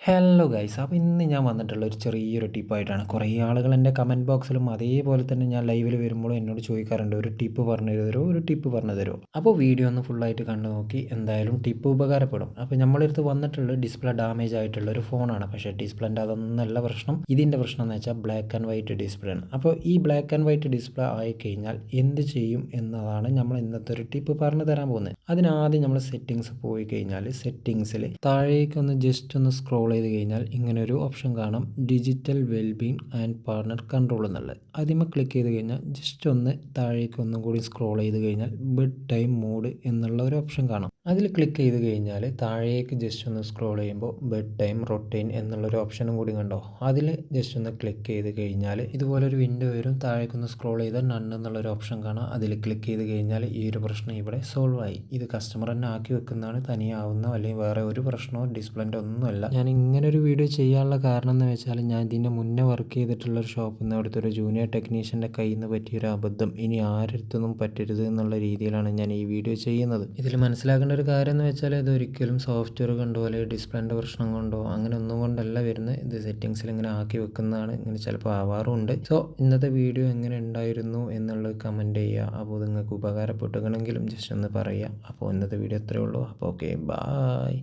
Hello guys, അപ്പോൾ ഇന്ന് ഞാൻ വന്നിട്ടുള്ള ഒരു ചെറിയൊരു ടിപ്പായിട്ടാണ്. കുറേ ആളുകൾ എൻ്റെ കമൻറ്റ് ബോക്സിലും അതേപോലെ തന്നെ ഞാൻ ലൈവിൽ വരുമ്പോഴും എന്നോട് ചോദിക്കാറുണ്ട്, ഒരു ടിപ്പ് പറഞ്ഞു തരുമോ, ഒരു ടിപ്പ് പറഞ്ഞു തരുമോ. അപ്പോൾ വീഡിയോ ഒന്ന് ഫുള്ളായിട്ട് കണ്ടു നോക്കി, എന്തായാലും ടിപ്പ് ഉപകാരപ്പെടും. അപ്പോൾ നമ്മളടുത്ത് വന്നിട്ടുള്ള ഡിസ്പ്ലേ ഡാമേജ് ആയിട്ടുള്ള ഒരു ഫോണാണ്. പക്ഷേ ഡിസ്പ്ലേൻ്റെ അതൊന്നല്ല പ്രശ്നം. ഇതിൻ്റെ പ്രശ്നം എന്ന് വെച്ചാൽ ബ്ലാക്ക് ആൻഡ് വൈറ്റ് ഡിസ്പ്ലേ ആണ്. അപ്പോൾ ഈ ബ്ലാക്ക് ആൻഡ് വൈറ്റ് ഡിസ്പ്ലേ ആയിക്കഴിഞ്ഞാൽ എന്ത് ചെയ്യും എന്നതാണ് നമ്മൾ ഇന്നത്തെ ഒരു ടിപ്പ് പറഞ്ഞു തരാൻ പോകുന്നത്. അതിനാദ്യം നമ്മൾ സെറ്റിങ്സ് പോയി കഴിഞ്ഞാൽ സെറ്റിങ്സിൽ താഴേക്കൊന്ന് ജസ്റ്റ് ഒന്ന് സ്ക്രോൾ ചെയ്ത് കഴിഞ്ഞാൽ ഇങ്ങനെ ഒരു ഓപ്ഷൻ കാണാം, digital wellbeing and partner control എന്നുള്ളത്. അതിന്മേൽ ക്ലിക്ക് ചെയ്ത് കഴിഞ്ഞാൽ ജസ്റ്റ് ഒന്ന് താഴേക്ക് ഒന്നും കൂടി സ്ക്രോൾ ചെയ്ത് കഴിഞ്ഞാൽ ബെഡ് ടൈം മോഡ് എന്നുള്ള ഒരു ഓപ്ഷൻ കാണാം. അതിൽ ക്ലിക്ക് ചെയ്ത് കഴിഞ്ഞാൽ താഴേക്ക് ജസ്റ്റ് ഒന്ന് സ്ക്രോൾ ചെയ്യുമ്പോൾ ബെഡ് ടൈം റൊട്ടൈൻ എന്നുള്ളൊരു ഓപ്ഷനും കൂടി കണ്ടോ. അതിൽ ജസ്റ്റ് ഒന്ന് ക്ലിക്ക് ചെയ്ത് കഴിഞ്ഞാൽ ഇതുപോലൊരു വിൻഡോ വരും. താഴേക്കൊന്ന് സ്ക്രോൾ ചെയ്താൽ നൺ എന്നുള്ളൊരു ഓപ്ഷൻ കാണാം. അതിൽ ക്ലിക്ക് ചെയ്ത് കഴിഞ്ഞാൽ ഈ ഒരു പ്രശ്നം ഇവിടെ സോൾവ് ആയി. ഇത് കസ്റ്റമർ തന്നെ ആക്കി വെക്കുന്നതാണ്, തനിയാവുന്നോ അല്ലെങ്കിൽ വേറെ ഒരു പ്രശ്നമോ ഡിസ്പ്ലേൻ്റെ ഒന്നുമല്ല. ഞാൻ ഇങ്ങനൊരു വീഡിയോ ചെയ്യാനുള്ള കാരണം എന്ന് വെച്ചാൽ ഞാൻ ഇതിൻ്റെ മുന്നേ വർക്ക് ചെയ്തിട്ടുള്ള ഒരു ഷോപ്പിൽ നിന്ന് അവിടുത്തെ ഒരു ജൂനിയർ ടെക്നീഷ്യൻ്റെ കയ്യിൽ നിന്ന് പറ്റിയൊരു അബദ്ധം ഇനി ആരടുത്തൊന്നും പറ്റരുത് എന്നുള്ള രീതിയിലാണ് ഞാൻ ഈ വീഡിയോ ചെയ്യുന്നത്. ഇതിൽ മനസ്സിലാക്കേണ്ട ഒരു കാര്യം എന്ന് വെച്ചാൽ ഇതൊരിക്കലും സോഫ്റ്റ്വെയർ കൊണ്ടോ അല്ലെങ്കിൽ ഡിസ്പ്ലേൻ്റെ പ്രശ്നം കൊണ്ടോ അങ്ങനെ ഒന്നും കൊണ്ടല്ല വരുന്നത്. ഇത് സെറ്റിങ്സിൽ ഇങ്ങനെ ആക്കി വെക്കുന്നതാണ്, ഇങ്ങനെ ചിലപ്പോൾ ആവാറുമുണ്ട്. സോ ഇന്നത്തെ വീഡിയോ എങ്ങനെ ഉണ്ടായിരുന്നു എന്നുള്ളത് കമൻറ്റ് ചെയ്യുക. അപ്പോൾ നിങ്ങൾക്ക് ഉപകാരപ്പെട്ടുകണമെങ്കിലും ജസ്റ്റ് ഒന്ന് പറയുക. അപ്പോൾ ഇന്നത്തെ വീഡിയോ ഇത്രയേ ഉള്ളൂ. അപ്പോൾ ഓക്കെ, ബായ്.